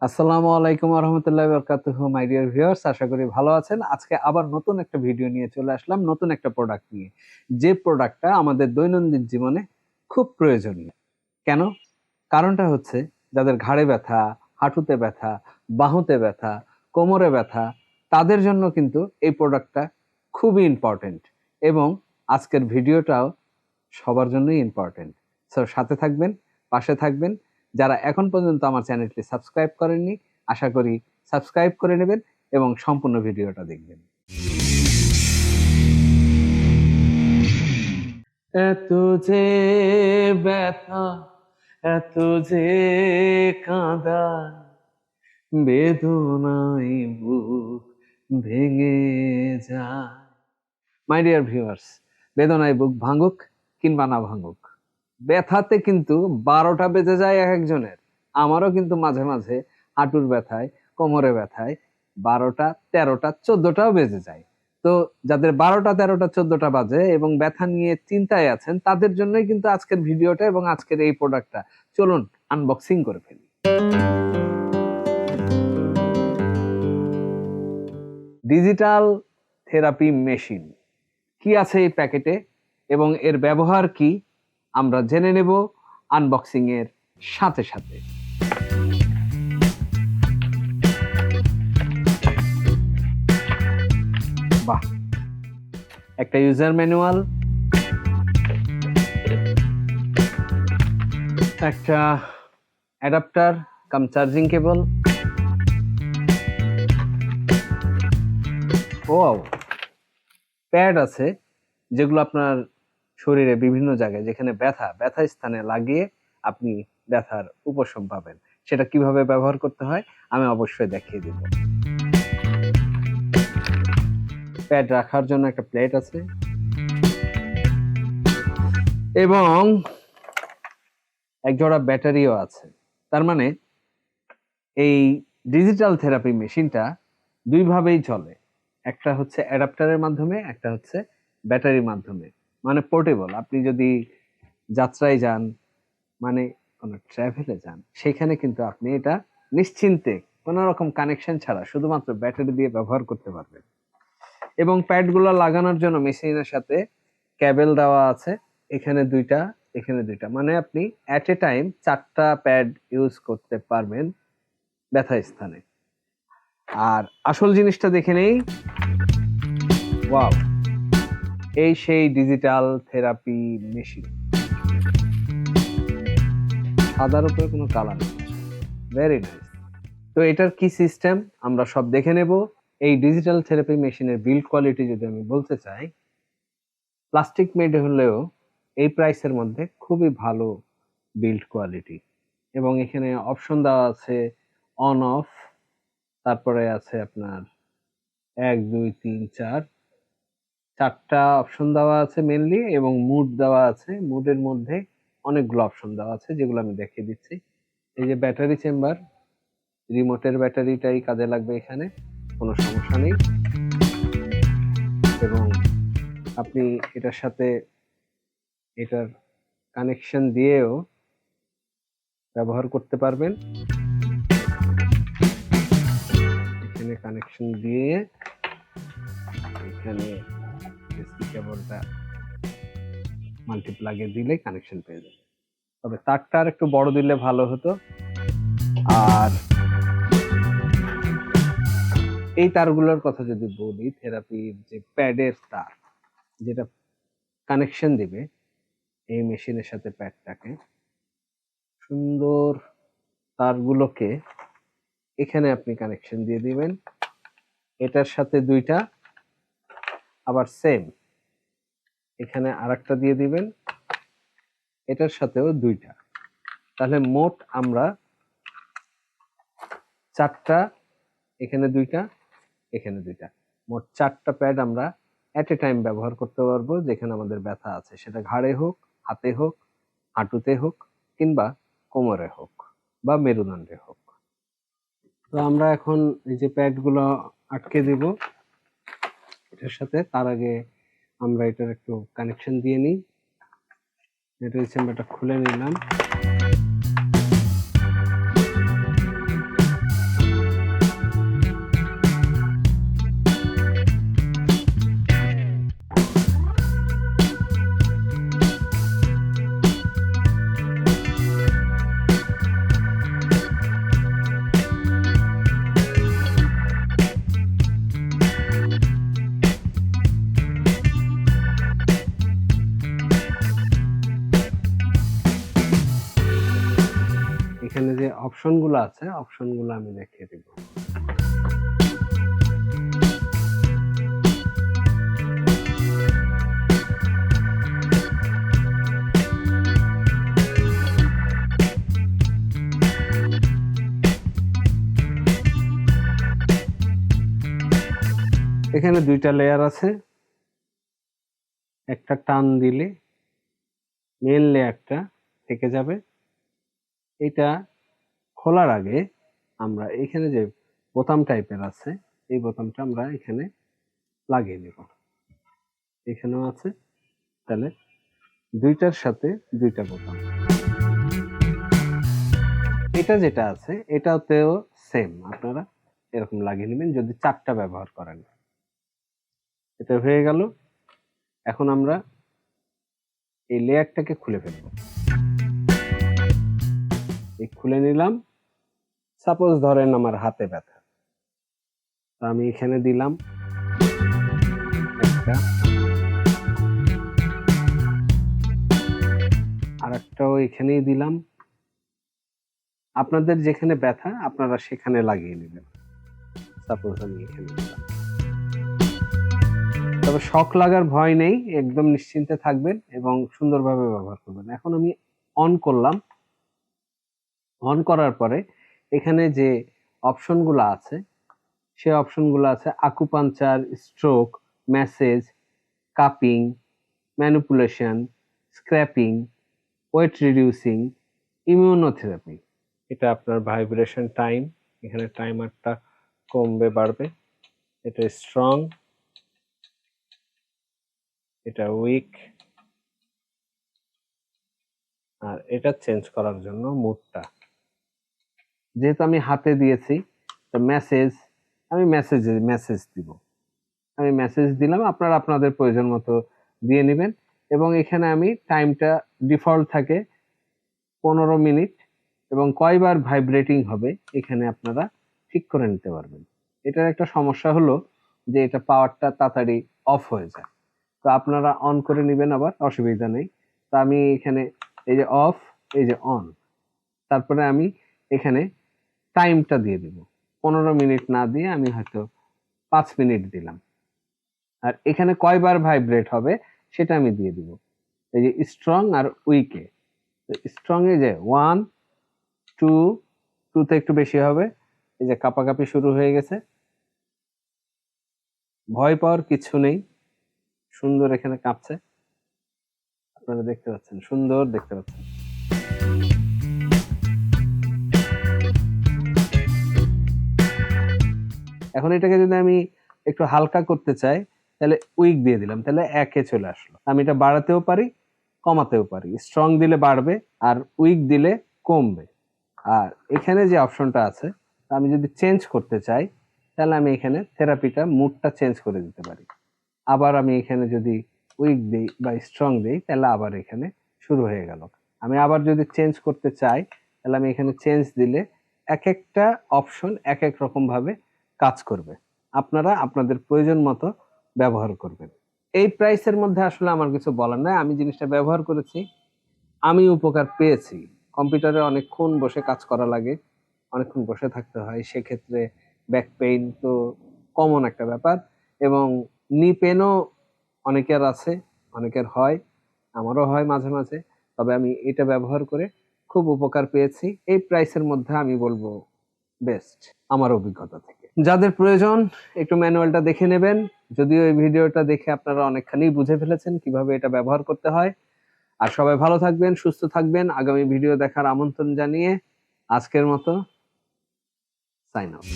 আসসালামু আলাইকুম ওয়া রাহমাতুল্লাহি ওয়া বারাকাতুহু মাই ডিয়ার ভিউয়ার্স, আশা করি ভালো আছেন। আজকে আবার নতুন একটা ভিডিও নিয়ে চলে আসলাম, নতুন একটা প্রোডাক্ট নিয়ে। যে প্রোডাক্টটা আমাদের দৈনন্দিন জীবনে খুব প্রয়োজনীয়। কেন? কারণটা হচ্ছে যাদের ঘাড়ে ব্যথা, হাঁটুতে ব্যথা, বাহুতে ব্যথা, কোমরে ব্যথা, তাদের জন্য কিন্তু এই প্রোডাক্টটা খুবই ইম্পর্টেন্ট এবং আজকের ভিডিওটাও সবার জন্যই ইম্পর্টেন্ট। সো সাথে থাকবেন, পাশে থাকবেন। যারা এখন পর্যন্ত আমার চ্যানেলটি সাবস্ক্রাইব করেননি, আশা করি সাবস্ক্রাইব করে নেবেন এবং সম্পূর্ণ ভিডিওটা দেখবেন। এত যে ব্যথা, এত যে কাঁদা, বেদনায় বুক ভেঙে যায়। মাই ডিয়ার ভিউয়ার্স, বেদনায় বুক ভাঙুক কিংবা না ভাঙুক, ব্যথাতে কিন্তু 12টা বেজে যায় এক একজনের। আমারও কিন্তু মাঝে মাঝে হাঁটুর ব্যথায়, কোমরে ব্যথায় 12টা, 13টা, 14টাও বেজে যায়। তো যাদের 12টা, 13টা, 14টা বাজে এবং ব্যথা নিয়ে চিন্তায় আছেন, তাদের জন্যই কিন্তু আজকের ভিডিওটা এবং আজকের এই প্রোডাক্টটা। চলুন আনবক্সিং করে ফেলি। ডিজিটাল থেরাপি মেশিন কি আছে এই প্যাকেটে এবং এর ব্যবহার কি আমরা জেনে নেব আনবক্সিং এর সাথে সাথে। বাহ, একটা ইউজার ম্যানুয়াল, একটা অ্যাডাপ্টার কাম চার্জিং কেবল, ও প্যাড আছে যেগুলো আপনার শরীরে বিভিন্ন জায়গায় যেখানে ব্যথা স্থানে লাগিয়ে আপনি ব্যথার উপশম পাবেন। সেটা কিভাবে ব্যবহার করতে হয় আমি অবশ্যই দেখিয়ে দেব। প্যাড রাখার জন্য একটা প্লেট আছে এবং এক জোড়া ব্যাটারিও আছে। তার মানে এই ডিজিটাল থেরাপি মেশিনটা দুই ভাবেই চলে, একটা হচ্ছে অ্যাডাপ্টারের মাধ্যমে, একটা হচ্ছে ব্যাটারির মাধ্যমে, মানে পোর্টেবল। আপনি যদি যাত্রায় যান, মানে কোনো ট্রাভেলে যান, সেখানে কিন্তু আপনি এটা নিশ্চিন্তে কোনো রকম কানেকশন ছাড়া শুধুমাত্র ব্যাটারি দিয়ে ব্যবহার করতে পারবেন। এবং প্যাডগুলো লাগানোর জন্য মেশিনের সাথে কেবল দেওয়া আছে, এখানে দুইটা, এখানে দুইটা, মানে আপনি অ্যাট এ টাইম 4টা প্যাড ইউজ করতে পারবেন ব্যথা স্থানে। আর আসল জিনিসটা দেখে নেই। ওয়াও, এই সেই ডিজিটাল থেরাপি মেশিন। সাদার উপরে কোনো কালার নেই, ভেরি নাইস। তো এটার কি সিস্টেম আমরা সব দেখে নেব। এই ডিজিটাল থেরাপি মেশিনের বিল্ড কোয়ালিটি যদি আমি বলতে চাই, প্লাস্টিক মেড হলেও এই প্রাইসের মধ্যে খুবই ভালো বিল্ড কোয়ালিটি। এবং এখানে অপশন দেওয়া আছে অন অফ, তারপরে আছে আপনার 1 2 3 4টা অপশন দেওয়া আছে মেনলি, এবং মুড দেওয়া আছে। মুডের মধ্যে অনেকগুলো অপশন দেওয়া আছে যেগুলো আমি দেখিয়ে দিচ্ছি। এই যে ব্যাটারি চেম্বার, রিমোটের ব্যাটারিটাই কাজে লাগবে এখানে, কোনো সমস্যা নেই। এবং আপনি এটার সাথে এটার কানেকশন দিয়েও ব্যবহার করতে পারবেন। এখানে কানেকশন দিয়ে এখানে এসপি কেবলটা মাল্টিপ্লাগে দিলে কানেকশন পেয়ে যাবে। তবে তারটা আর একটু বড় দিলে ভালো হতো। আর এই তারগুলোর কথা যদি বলি, থেরাপির যে প্যাডের তার যেটা কানেকশন দিবে এই মেশিনের সাথে প্যাডটাকে, সুন্দর তারগুলোকে এখানে আপনি কানেকশন দিয়ে দিবেন। এটার সাথে দুইটা, আবার সেম এখানে আরেকটা দিয়ে দিবেন, এটার সাথেও দুইটা। তাহলে মোট আমরা 4টা, এখানে দুইটা, এখানে দুইটা, মোট 4টা প্যাড আমরা এট এ টাইম ব্যবহার করতে পারবো যেখানে আমাদের ব্যথা আছে, সেটা ঘাড়ে হোক, হাতে হোক, হাঁটুতে হোক, কিংবা কোমরে হোক বা মেরুদণ্ডে হোক। তো আমরা এখন এই যে প্যাডগুলো আটকে দিব এটার সাথে, তার আগে আমরা এটার একটু কানেকশন দিয়ে নিই। ব্যাটারি চেম্বারটা খুলে নিলাম। অপশনগুলো আছে অপশনগুলো আমি দেখিয়ে দেব। এখানে দুইটা লেয়ার আছে, একটা টান দিলে মেন লেয়ারটা থেকে যাবে। এটা খোলার আগে আমরা এখানে যে বোতাম টাইপের আছে এই বোতামটা আমরা এখানে লাগিয়ে নেব। এখানেও আছে, তাহলে দুইটার সাথে দুইটা বোতাম। এটা যেটা আছে এটাতেও সেম, আপনারা এরকম লাগিয়ে নেবেন যদি 4টা ব্যবহার করেন। এটা হয়ে গেল। এখন আমরা এই লেয়ারটাকে খুলে ফেলব। এই খুলে নিলাম। সাপোজ ধরেন আমার হাতে ব্যথা, তো আমি এখানে দিলাম একটা, আর একটাও এখানেই দিলাম। আপনাদের যেখানে ব্যথা আপনারা সেখানে লাগিয়ে নেবেন। সাপোজ আমি এখানে দিলাম। তবে শক লাগার ভয় নেই, একদম নিশ্চিন্তে থাকবেন এবং সুন্দরভাবে ব্যবহার করবেন। এখন আমি অন করলাম। অন করার পরে এখানে যে অপশনগুলো আছে সে অপশনগুলো আছে acupuncture, stroke, massage, cupping, manipulation, scraping, weight reducing, immunotherapy. এটা আপনার ভাইব্রেশন টাইম, এখানে টাইমারটা কমবে বাড়বে। এটা স্ট্রং, এটা উইক, আর এটা চেঞ্জ করার জন্য মুডটা। যেহেতু আমি হাতে দিয়েছি তো মেসেজ, আমি মেসেজ দিব। আমি মেসেজ দিলাম, আপনারা আপনাদের প্রয়োজন মতো দিয়ে নেবেন। এবং এখানে আমি টাইমটা ডিফল্ট থাকে 15 মিনিট এবং কয়বার ভাইব্রেটিং হবে এখানে আপনারা ঠিক করে নিতে পারবেন। এটার একটা সমস্যা হলো যে এটা পাওয়ারটা তাড়াতাড়ি অফ হয়ে যায়, তো আপনারা অন করে নেবেন, আবার অসুবিধা নেই। তো আমি এখানে এই যে অফ, এই যে অন, তারপরে আমি এখানে টাইমটা দিয়ে দিব। 15 মিনিট না দিয়ে আমি হয়তো 5 মিনিট দিলাম। আর এখানে কয়বার ভাইব্রেট হবে সেটা আমি দিয়ে দিব। এই যে স্ট্রং আর উইকে, স্ট্রং এ যে 1 2, 2তে একটু বেশি হবে। এই যে কাঁপাকাঁপি শুরু হয়ে গেছে। ভয় পাওয়ার কিছু নেই, সুন্দর এখানে কাঁপছে, আপনারা দেখতে পাচ্ছেন, সুন্দর দেখতে পাচ্ছেন। এখন এটাকে যদি আমি একটু হালকা করতে চাই তাহলে উইক দিয়ে দিলাম, তাহলে 1-এ চলে আসলো। আমি এটা বাড়াতেও পারি কমাতেও পারি। স্ট্রং দিলে বাড়বে আর উইক দিলে কমবে। আর এখানে যে অপশনটা আছে আমি যদি চেঞ্জ করতে চাই তাহলে আমি এখানে থেরাপিটা মুডটা চেঞ্জ করে দিতে পারি। আবার আমি এখানে যদি উইক দিই বা স্ট্রং দিই তাহলে আবার এখানে শুরু হয়ে গেল। আমি আবার যদি চেঞ্জ করতে চাই তাহলে আমি এখানে চেঞ্জ দিলে এক একটা অপশন এক এক রকম ভাবে কাজ করবে। আপনারা আপনাদের প্রয়োজন মতো ব্যবহার করবেন। এই প্রাইসের মধ্যে আসলে আমার কিছু বলার নাই। আমি জিনিসটা ব্যবহার করেছি, আমি উপকার পেয়েছি। কম্পিউটারে অনেকক্ষণ বসে কাজ করা লাগে, অনেকক্ষণ বসে থাকতে হয়, সেক্ষেত্রে ব্যাক পেইন তো কমন একটা ব্যাপার, এবং নি পেনও অনেকের আছে, অনেকের হয়, আমারও হয় মাঝে মাঝে। তবে আমি এটা ব্যবহার করে খুব উপকার পেয়েছি। এই প্রাইসের মধ্যে আমি বলবো বেস্ট আমার অভিজ্ঞতা থেকে। যাদের প্রয়োজন একটু ম্যানুয়ালটা দেখে নেবেন, যদিও এই ভিডিওটা দেখে আপনারা অনেকখানি বুঝে ফেলেছেন কিভাবে এটা ব্যবহার করতে হয়। আর সবাই ভালো থাকবেন, সুস্থ থাকবেন। আগামী ভিডিও দেখার আমন্ত্রণ জানিয়ে আজকের মতো সাইন আউট।